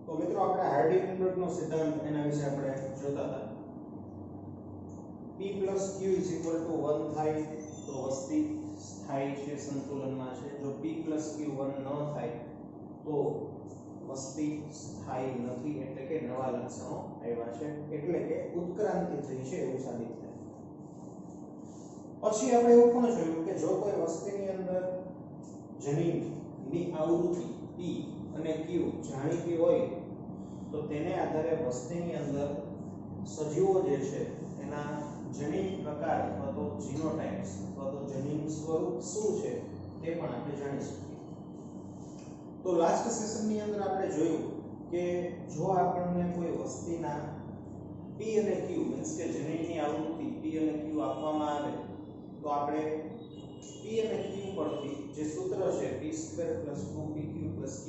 તો મિત્રો આપણે હાર્ડી-પિંબર્ગનો સિદ્ધાંત એના વિશે આપણે જોતા હતા. P + Q = 1 થાય તો વસ્તી સ્થાયી છે, સંતુલનમાં છે. જો P + Q 1 ન થાય તો વસ્તી સ્થાયી નથી, એટલે કે નવા લક્ષણો આવ્યા છે, એટલે કે ઉત્ક્રાંતિ થઈ છે એવું સાબિત થાય. પછી આપણે એવું પણ જોયું કે જો કોઈ વસ્તીની અંદર જનીનની આવૃત્તિ P અને Q જાણીતી હોય તો તેને આધારે વસ્તીની અંદર સજીવો જે છે એના જનીન પ્રકાર અથવા તો જીનોટાઇપ્સ અથવા તો જનીન સ્વરૂપ શું છે તે પણ આપણે જાણી શકીએ. તો લાસ્ટ સેશનની અંદર આપણે જોયું કે જો આપણને કોઈ વસ્તીના P અને Q મીન્સ કે જનીનની આવૃત્તિ P અને Q આપવામાં આવે તો આપણે P અને Q પરથી જે સૂત્ર છે P² + 2PQ + Q²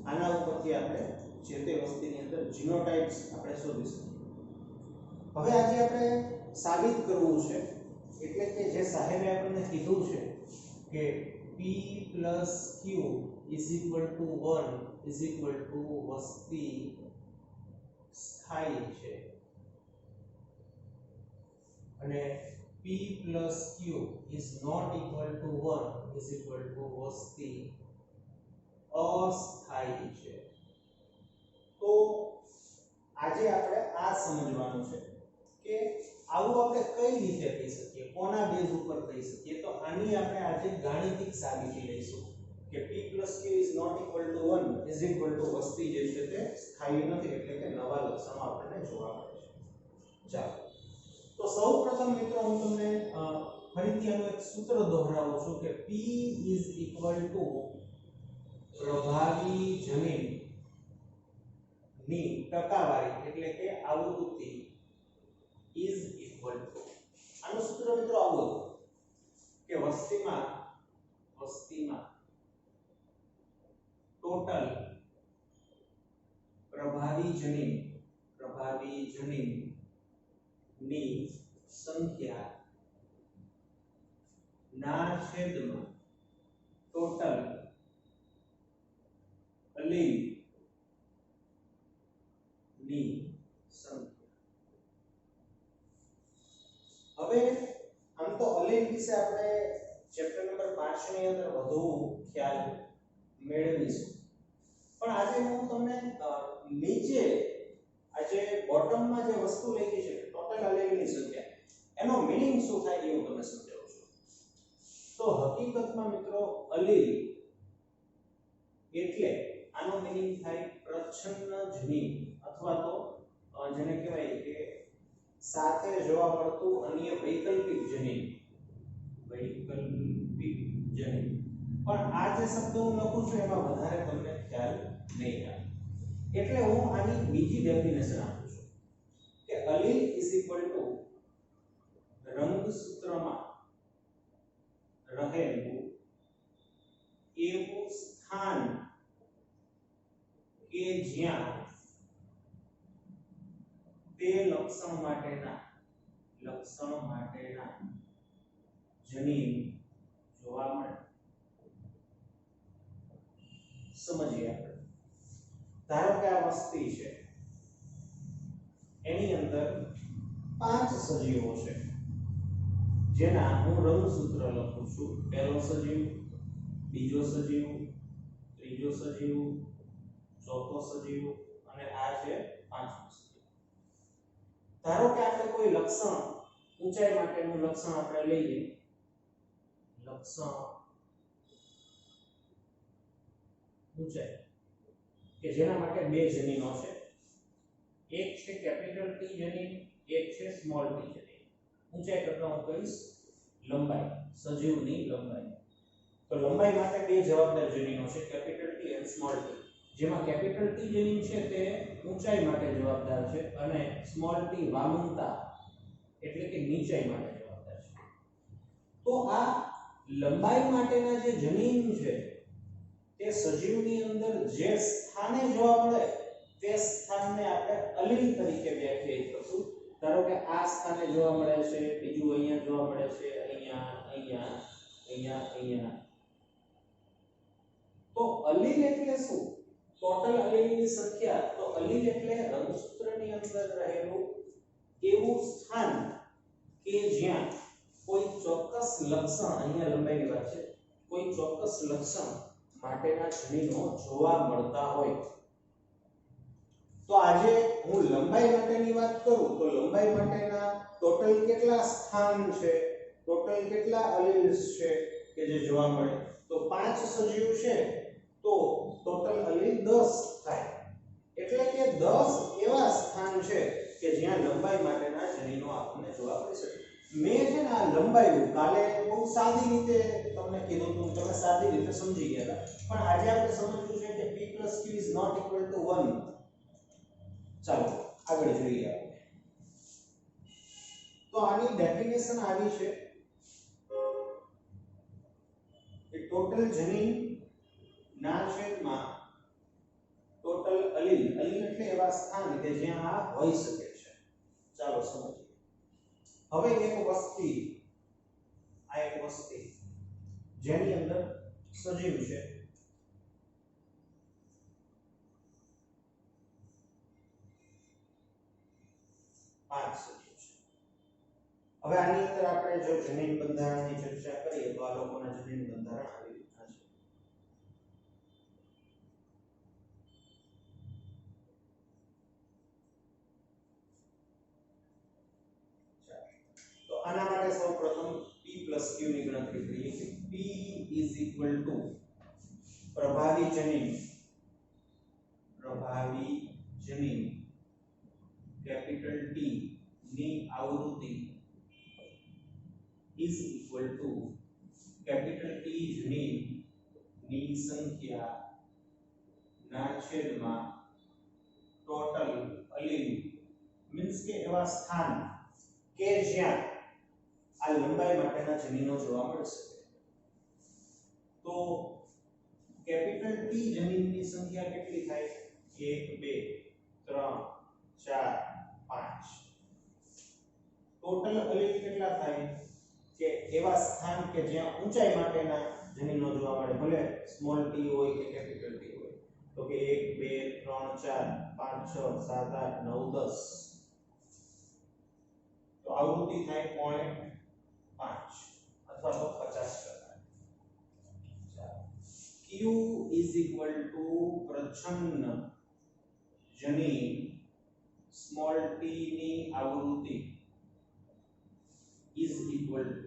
આના ઉપરથી આપણે જે તે વસ્તીની અંદર જીનોટાઇપ્સ આપણે શોધી શકીએ. હવે આજે આપણે સાબિત કરવું છે, એટલે કે જે સાહેબે આપણને કીધું છે કે P + Q = 1 વસ્તી સ્થાયી છે અને P + Q is not equal to 1 વસ્તી અસ્થાયી છે. તો આજે આપણે આ સમજવાનું છે કે આવું આપણે કઈ રીતે કહી શકીએ, કોના બેઝ ઉપર કહી શકીએ. તો આની આપણે આજે ગાણિતિક સાબિતી લઈશું કે P + Q is not equal to 1 વસ્તી જે છે તે સ્થાયી નથી, એટલે કે નવા લક્ષણો આપણને જોવા મળે છે. ચાલો, તો સૌપ્રથમ મિત્રો હું તમને ફરીથી આનું એક સૂત્ર દોહરાવું છું કે P = પ્રભાવી જનીન ની ટકાવારી, એટલે કે આવૃત્તિ is equal to, આનું સૂત્ર મિત્રો આવું હતું કે વસ્તીમાં ટોટલ પ્રભાવી જનીન ની સંખ્યા ના છેદમાં ટોટલ અલીલ ની સંખ્યા. હવે આમ તો અલીલ વિશે આપણે ચેપ્ટર નંબર 5 ની અંદર વધુ ખ્યાલ મેળવીશું, પણ આજે હું તમને નીચે આજે બોટમમાં જે વસ્તુ લખી છે ટોટલ અલીલની સંખ્યા, એનો મીનિંગ શું થાય એ હું તમને સમજાવું છું. તો હકીકતમાં મિત્રો અલીલ એટલે આનો મીનિંગ થાય પ્રચ્છન્ન જનીન, અથવા તો જેને કહેવાય કે સાથે જોવા મળતું અન્ય વૈકલ્પિક જનીન. પણ આ જે શબ્દ હું લખું છું એમાં વધારે તમને ખ્યાલ નહીં આવે, એટલે હું આની બીજી ડેફિનેશન આપું છું કે અલીલ = રંગસૂત્રમાં રહેલું એવું સ્થાન કે જ્યાં તે લક્ષણ માટેના જનીન જોવા મળે. સમજીએ આપણે. ધારો કે આ વસ્તી છે, એની અંદર 5 સજીવો છે જેના હું રંગસૂત્ર લખું છું. પહેલો સજીવ, બીજો સજીવ, ત્રીજો સજીવ, ચોથો સજીવ અને આ છે પાંચમો સજીવ. ધારો કે આપણે કોઈ લક્ષણ ઊંચાઈ માટેનું લક્ષણ આપણે લઈએ, લક્ષણ ઊંચાઈ કે જેના માટે બે જનીનો છે, એક છે કેપિટલ T જનીન, એક છે સ્મોલ t જનીન. ઊંચાઈ કરતા હું કહીશ લંબાઈ, સજીવની લંબાઈ. તો લંબાઈ માટે બે જવાબદાર જનીનો છે, કેપિટલ T અને સ્મોલ t. જેમાં કેપિટલ T જનીન છે તે ઊંચાઈ માટે જવાબદાર છે અને સ્મોલ t વામનતા એટલે કે નીચાઈ માટે જવાબદાર છે. તો આ લંબાઈ માટેના જે જનીન છે તે સજીવની અંદર જે સ્થાને જોવા મળે તે સ્થાનને આપણે અલીલ તરીકે વ્યાખ્યાયિત કરશું. ધારો કે આ સ્થાને જોવા મળે છે, બીજું અહીંયા જોવા મળે છે, અહીંયા. તો અલીલ એટલે શું? ટોટલ અલીલની અલીલની સંખ્યા તો અલીલ એટલે રંગસૂત્રની અંદર રહેલું એવું સ્થાન કે જ્યાં કોઈ ચોક્કસ લક્ષણ, અહીંયા લંબાઈની વાત છે, કોઈ ચોક્કસ લક્ષણ માટેના જનીનો જોવા મળતા હોય. તો આજે હું લંબાઈ માટેની વાત કરું તો લંબાઈ માટેના ટોટલ કેટલા સ્થાન છે, ટોટલ કેટલા અલીલ્સ છે કે જે જોવા મળે, તો 5 સજીવ છે તો ટોટલ અલીલ 10 થાય. એટલે કે 10 એવા સ્થાન છે કે જ્યાં લંબાઈ માટેના જનીનો આપણને જોવા મળી શકે. મેં છે ને આ લંબાઈ કાલે બહુ સાદી રીતે તમને કીધું હતું, તમે સાદી રીતે સમજી ગયા હતા, પણ આજે આપણે સમજવું છે કે p + q is not equal to 1. ચાલો આગળ જોઈએ આપણે. તો આની ડેફિનેશન આવી છે કે ટોટલ જનીન ના છેદમાં ટોટલ અલીલ, અલીલ એટલે એવા સ્થાન કે જ્યાં આ હોઈ શકે છે. ચાલો સમજીએ. હવે એક વસ્તી, આ એક વસ્તી જેની અંદર સજીવ છે, પાંચ સજીવ છે. હવે આની અંદર આપણે જો જનીન બંધારણની ચર્ચા કરીએ તો આ લોકોના જનીન બંધારણ આવી રીતના છે. તો આના માટે સૌપ્રથમ p + q ની ગણતરી કરીએ કે p = પ્રભાવી જનીન કેપિટલ T ની આવૃત્તિ is equal to capital T જનીન ની સંખ્યા ના છેદમાં ટોટલ અલીલ, મીન્સ કે એવા સ્થાન કે જ્યાં આ લંબાઈ માટેના જનીનો જોવા મળી શકે. તો કેપિટલ T જનીનની સંખ્યા કેટલી થાય? 1 2 3 4 5. ટોટલ અલીલ કેટલા થાય કે એવા સ્થાન કે જ્યાં ઊંચાઈ માટેના જનીનો જોવા મળે, ભલે સ્મોલ t હોય કે કેપિટલ T હોય. તો કે 1 2 3 4 5 6 7 8 9 10. તો આવૃત્તિ થાય 0.5 અથવા તો 50%. q = પ્રચ્છન્ન જનીન સ્મોલ t ની આવૃત્તિ is equal to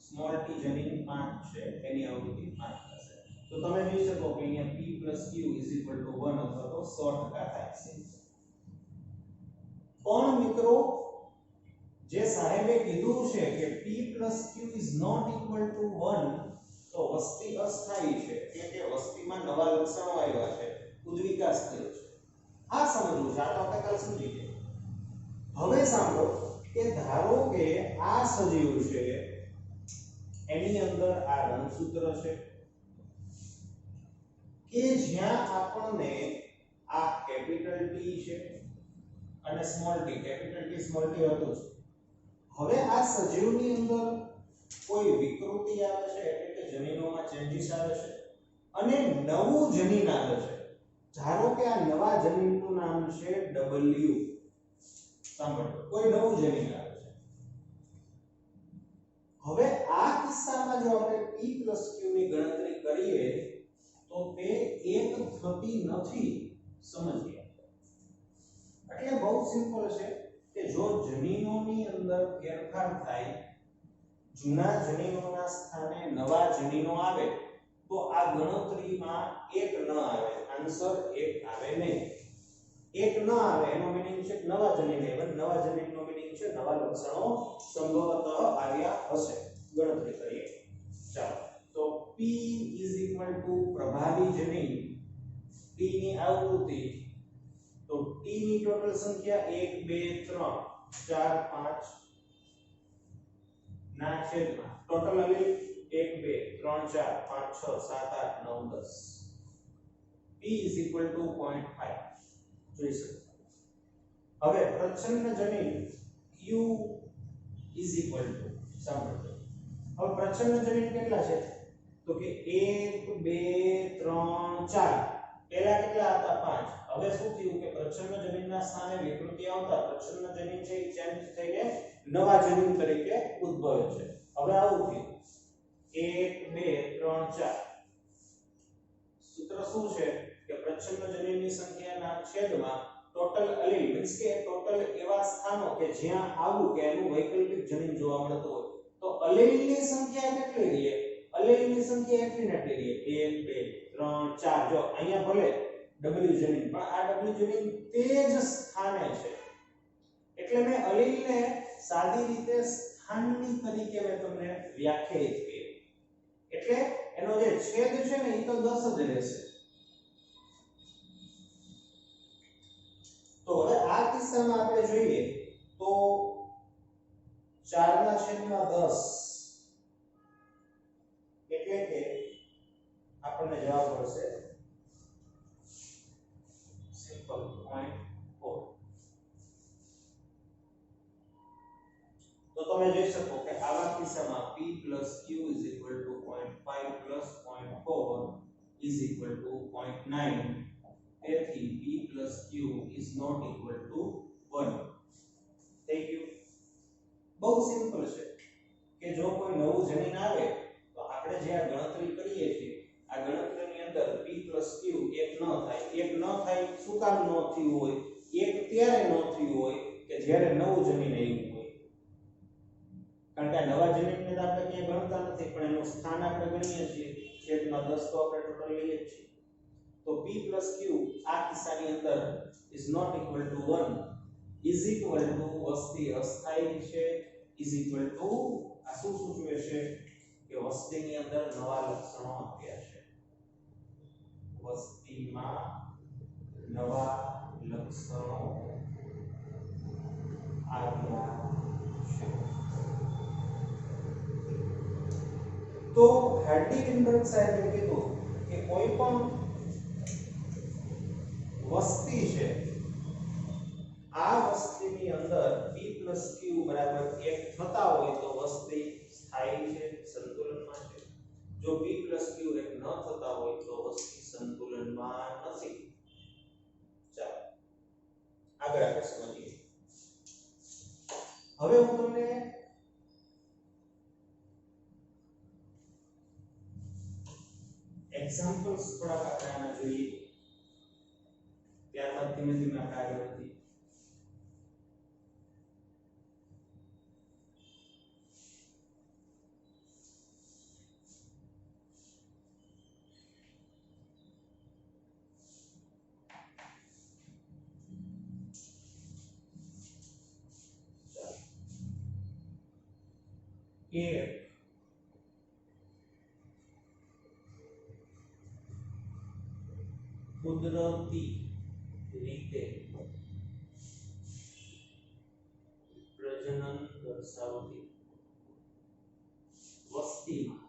small t જનીન 5 છે એની આવૃત્તિ 5 થશે. તો તમે જોઈ શકો કે અહીંયા p + q = 1 અથવા તો 100% થાય છે. પણ મિત્રો જે સાહેબે કીધું છે કે p + q is not equal to 1, તો વસ્તી અસ્થાયી છે, એટલે કે વસ્તીમાં નવા લક્ષણો આવ્યા છે, ઉદ્વિકાસ થયો છે. આ સમજવું છે, આ તો આપણે કાલ સમજી ગયા. હવે સાંભળો કે ધારો કે આ સજીવ છે એની અંદર આ રંગસૂત્ર છે કે જ્યાં આપણને આ કેપિટલ T છે અને small t, capital T small t હતું જ. હવે આ સજીવની અંદર કોઈ વિકૃતિ આવે છે, એટલે કે જનીનોમાં ચેન્જીસ આવે છે અને નવું જનીન આવે છે. ધારો કે આ નવા જનીનનું નામ છે W. સાંભળો, કોઈ નવું જનીન આવે છે. હવે આ કિસ્સામાં જો આપણે p + q ની ગણતરી કરીએ તો તે એક થતી નથી. સમજીએ, એટલે બહુ સિમ્પલ છે કે જો જનીનોની અંદર ફેરફાર થાય, જૂના જનીનોના સ્થાને નવા જનીનો આવે તો આ ગણતરીમાં એક ન આવે, આન્સર એક આવે નહીં. એક ન આવે એનો મીનિંગ છે નવા જનીન આવ્યા, નવા જનીનનો મીનિંગ છે નવા લક્ષણો સંભવતઃ આવ્યા હશે. ગણતરી કરીએ. ચાલો, તો p = પ્રભાવી જનીન t ની આવૃત્તિ, તો t ની ટોટલ સંખ્યા 1 2 3 4 5 ના છેદમાં ટોટલ અલીલ 1 2 3 4 5 6 7 8 9 10. p = 0.5 જોઈ શકો. હવે પ્રચ્છન્ન જનીન q = સાંભળો, હવે પ્રચ્છન્ન જનીન કેટલા છે? તો કે 1 2 3 4. પહેલા કેટલા હતા? 5. હવે શું થયું કે પ્રચ્છન્ન જનીનના સ્થાને વિકૃતિ આવતા પ્રચ્છન્ન જનીન છે એ ચેન્જ થઈને નવા જનીન તરીકે ઉદ્ભવે છે. હવે આવું થયું 1 2 3 4 સૂત્ર શું છે કે પ્રચ્છન્ન જનીનની સંખ્યાના છેદમાં ટોટલ અલીલ મીન્સ કે ટોટલ એવા સ્થાનો કે જ્યાં આવું કે એનું વૈકલ્પિક જનીન જોવા મળતું હોય તો અલીલની સંખ્યા કેટલી રહે? અલીલની સંખ્યા એટલી ને એટલી રહે 1 2 3 4. જો અહીંયા ભલે W જનીન પણ આ W જનીન તે જ સ્થાને છે એટલે મેં અલીલને સાદી રીતે સ્થાનની તરીકે મેં તમને વ્યાખ્યાયિત કરી એટલે એનો જે છેદ છે ને એ તો 10 જ રહેશે. તો હવે આ કિસ્સામાં આપણે જોઈએ તો 4/10 એટલે કે આપણને જવાબ મળશે સિમ્પલ 0.4. તો તમે જોઈ શકો કે આવા કિસ્સામાં p q = 0.5 + 0.4 = 0.9. તેથી p + q is not equal to 1. થઈ ગયું. બહુ સિમ્પલ છે કે જો કોઈ નવું જનીન આવે તો આપણે જે આ ગણતરી કરીએ છીએ આ ગણતરીની અંદર p + q એક ન થાય શું કામ ન થયું હોય? એક ત્યારે ન થયું હોય કે જ્યારે નવું જનીન આવ્યું હોય. કારણ કે નવા જનીનને તો આપણે ક્યાંય ગણતા નથી પણ એનું સ્થાન આપણે ગણીએ છીએ. છેદમાં 10 તો આપણે ટોટલ લઈએ જ છીએ. તો p + q આ કિસ્સાની અંદર is not equal to 1 is equal to વસ્તી અસ્થાયી છે is equal to આ શું સૂચવે છે કે વસ્તીની અંદર નવા લક્ષણો આવ્યા છે. વસ્તીમાં નવા લક્ષણો આવ્યા છે. તો હાર્ડી-વિનબર્ગ સાહેબે કીધું કે કોઈ પણ વસ્તી છે આ વસ્તીની અંદર p + q = 1 થતા હોય તો વસ્તી સ્થાયી છે, સંતુલનમાં છે. જો p + q 1 ન થતા હોય તો વસ્તી સંતુલનમાં નથી. ચાલો આગળ આપણે સમજીએ. હવે હું તમને એક્ઝામ્પલ્સ થોડા આપણે આના જોઈએ ત્યારબાદ ધીમે ધીમે આપણે આગળ વધીએ. એક કુદરતી રીતે પ્રજનન દર્શાવતી વસ્તીમાં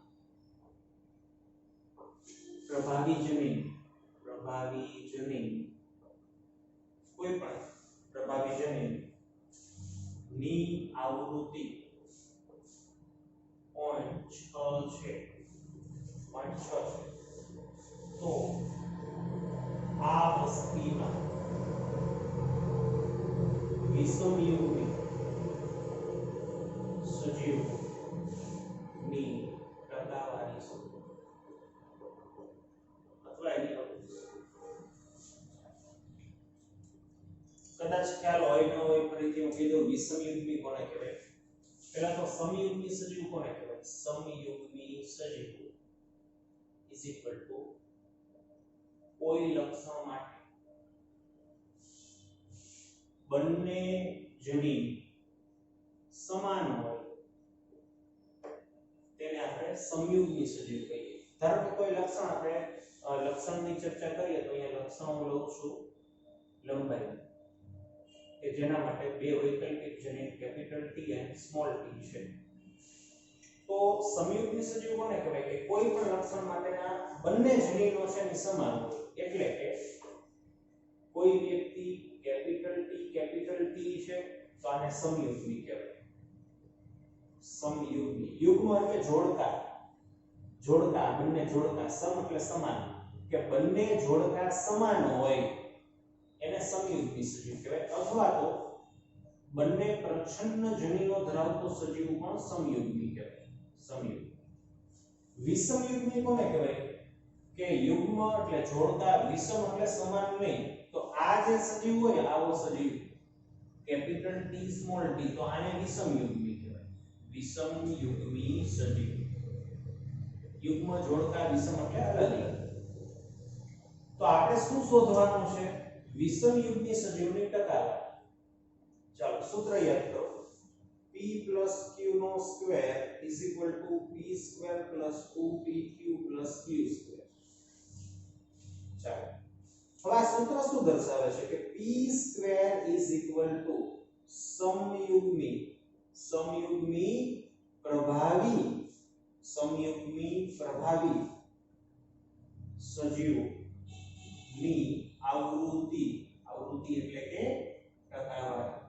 પ્રભાવી જનીન કોઈ પણ પ્રભાવી જનીન ની આવૃત્તિ 0.6 છે તો આ વસ્તીમાં વિષમયુગ્મી સજીવની ટકાવારી શોધો અથવા એની કદાચ ખ્યાલ હોય ન હોય ફરીથી હું કહી દઉં વિષમયુગ્મી કોને કહેવાય. પહેલા તો સમયુગ્મી સજીવ કોને કહેવાય? સમયુગ્મી સજીવ is equal to કોઈ લક્ષણ માટે બંને જનીન સમાન હોય તેને આપણે સમયુગ્મી સજીવ કહીએ. ધારો કે કોઈ લક્ષણ આપણે લક્ષણની ચર્ચા કરીએ તો અહીંયા લક્ષણ હું લઉં છું લંબાઈ કે જેના માટે બે વૈકલ્પિક જનીન કેપિટલ T અને સ્મોલ t છે. તો સમયુગ્મી સજીવ કોને કહેવાય કે કોઈ પણ લક્ષણ માટેના બંને જનીનો છે એ સમાન હોય. એટલે કે કોઈ વ્યક્તિ કેપિટલ T છે તો આને સમયુગ્મી કહેવાય. સમયુગ્મી યુગ્મ એટલે જોડકા બંને જોડકા સમ એટલે સમાન કે બંને જોડકા સમાન હોય યુગ્મી સજીવ કહેવાય, અથવા તો બંને પ્રચ્છન્ન જનીનો ધરાવતો સજીવ પણ સમયુગ્મી કહેવાય. સમયુગ્મી. વિષમયુગ્મી કોને કહેવાય કે યુગ્મ એટલે જોડકા, વિષમ એટલે સમાન નહીં. તો આ જે સજીવ હોય, આવો સજીવ કેપિટલ T સ્મોલ t, તો આને વિષમયુગ્મી કહેવાય. વિષમયુગ્મી સજીવ. યુગ્મ, જોડકા, વિષમ એટલે અલગ અલગ. તો આપણે શું શોધવાનું છે? વિષમયુગ્મી સજીવની ટકાવારી. ચાલો સૂત્ર યાદ કરો. p q નો square is equal to p square plus 2pq plus q square. ચાલો હવે આ સૂત્ર શું દર્શાવે છે કે p square is equal to સમયુગ્મી પ્રભાવી સજીવની આવૃત્તિ એટલે કે ટકાવારી.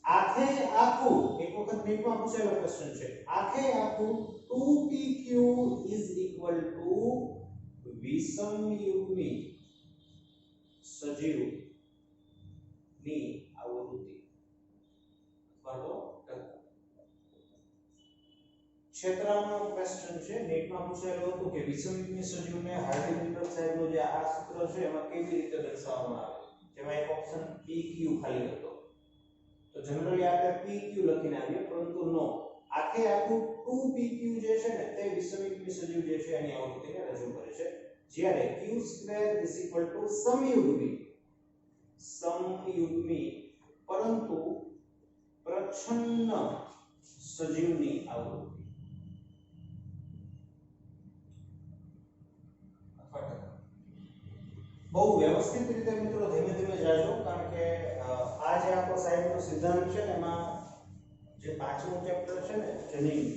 આખે આખું, એક વખત નીટમાં પૂછેલો ક્વેશ્ચન છે, આખે આખું 2pq is equal to વિષમયુગ્મી સજીવની આવૃત્તિ અથવા તો ક્ષેત્રનો ક્વેશ્ચન છે, નેટમાં પૂછેલું હતું કે વિષમયુગ્મી સજીવને હાર્ડી-પિટર સાહેબનું જે આ સૂત્ર છે એમાં કેવી રીતે દર્શાવવામાં આવે, જેમાં એક ઓપ્શન pq ખાલી હતો. તો જનરલી આપણે pq લખીને આવીએ, પરંતુ નો, આખે આખું 2pq જે છે ને તે વિષમયુગ્મી સજીવ જે છે એની આવૃત્તિને રજૂ કરે છે, જ્યારે q square is equal to સમયુગ્મી પરંતુ પ્રચ્છન્ન સજીવની આવૃત્તિ. બહુ વ્યવસ્થિત રીતે મિત્રો ધીમે ધીમે જાજો, કારણ કે આ જે આપણો સાહેબનો સિદ્ધાંત છે ને એમાં જે પાંચમું ચેપ્ટર છે ને જનીન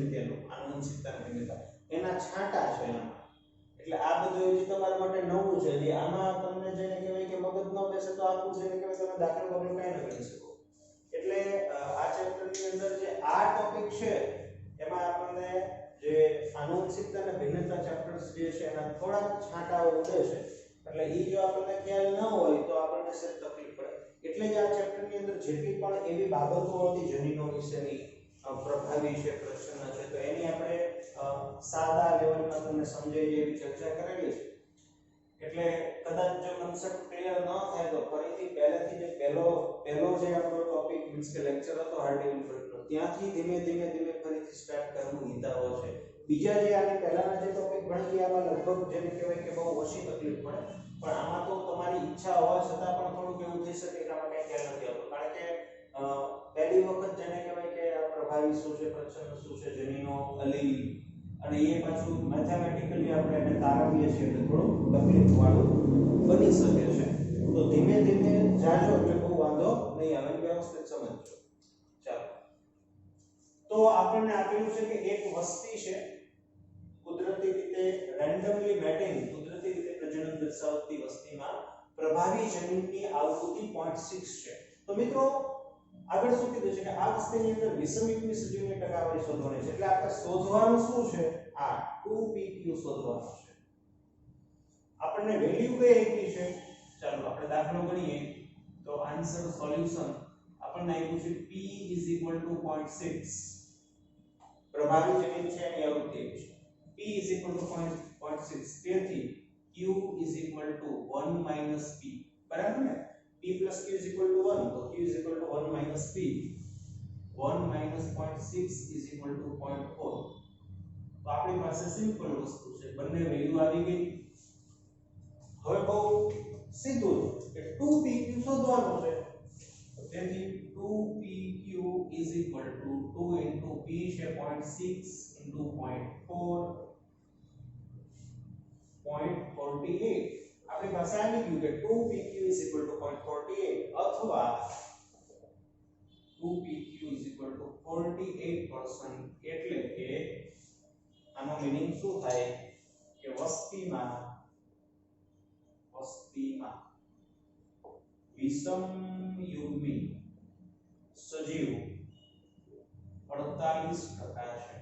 વિદ્યાનું આનુવંશિકતાની ભિન્નતા, એના છાંટા છે એમાં. એટલે આ બધું હજી તમારા માટે નવું છે. જે આમાં તમને જેને કહેવાય કે મગજ ન બેસે તો આખું જેને કહેવાય તમે દાખલો વગર કાંઈ ન કરી શકો. એટલે આ ચેપ્ટરની અંદર જે આ ટોપિક છે એમાં આપણને જે આનુવંશિકતા અને ભિન્નતા ચેપ્ટર્સ જે છે એના થોડાક છાંટાઓ ઉડે છે. એટલે એ જો આપણને ખ્યાલ ન હોય તો આપણને સહેજ તકલીફ પડે. એટલે જ આ ચેપ્ટરની અંદર જેટલી પણ એવી બાબતો હતી જનીનો વિશેની, પ્રભાવી છે, પ્રશ્ન છે, તો એની આપણે સાદા લેવલમાં તમને સમજાય એવી ચર્ચા કરેલી છે. એટલે કદાચ જો કન્સેપ્ટ ક્લિયર ન થાય તો ફરીથી પહેલેથી જે પહેલો જે આપણો ટોપિક મીન્સ કે લેક્ચર હતો હાર્ડી-પિટરનો, ત્યાંથી ધીમે ધીમે ફરીથી સ્ટાર્ટ કરવું હિતાવો છે. બીજા જે આની પહેલાના જે ટોપિક ભણી ગયા એમાં લગભગ જેને કહેવાય કે બહુ ઓછી તકલીફ પડે, પણ આમાં તો તમારી ઈચ્છા હોવા છતાં પણ થોડુંક એવું થઈ શકે કે આમાં કંઈ ખ્યાલ નથી આવતો, કારણ કે પહેલી વખત જેને કહેવાય કે પ્રભાવી શું છે, પ્રચ્છન્ન શું છે, જનીનો, અલીલ, અને એ પાછું મેથેમેટિકલી આપણે એને તારવીએ છીએ એટલે થોડું તકલીફ વાળું બની શકે છે. તો ધીમે ધીમે જાજો એટલે બહુ વાંધો નહીં આવે, વ્યવસ્થિત સમજજો. ચાલો, તો આપણને આપેલું છે કે એક વસ્તી છે, કુદરતી રીતે રેન્ડમલી મેટિંગ, કુદરતી રીતે પ્રજનન દર્શાવતી વસ્તીમાં પ્રભાવી જનીનની આવૃત્તિ 0.6 છે. તો મિત્રો આગળ શું કીધું છે કે આ વસ્તીની અંદર વિષમયુગ્મી સજીવની ટકાવારી શોધવાની છે. એટલે આપણે શોધવાનું શું છે? આ 2pq શોધવાનું છે. આપણને વેલ્યુ કઈ આપી છે? ચાલો આપણે દાખલો ગણીએ. તો આન્સર સોલ્યુશન આપણને આપ્યું છે p = 0.6. પ્રભાવી જનીન છે એની આવૃત્તિ છે p = 0.6. તેથી q = 1 - p. બરાબર ને? p + q = 1, તો q = 1 - p. 1 - 0.6 = 0.4. તો આપણી પાસે સિમ્પલ વસ્તુ છે, બંને વેલ્યુ આવી ગઈ. હવે બહુ સીધું કે 2pq શોધવાનું છે. તેથી 2pq = 2 * p છે 0.6 * 0.4 0.48. આપણી પાસે આવી ગયું કે 2pq = 0.48 અથવા 2pq = 48%. એટલે કે આનો મીનિંગ શું થાય કે વસ્તીમાં વિષમયુગ્મી સજીવ 48% છે.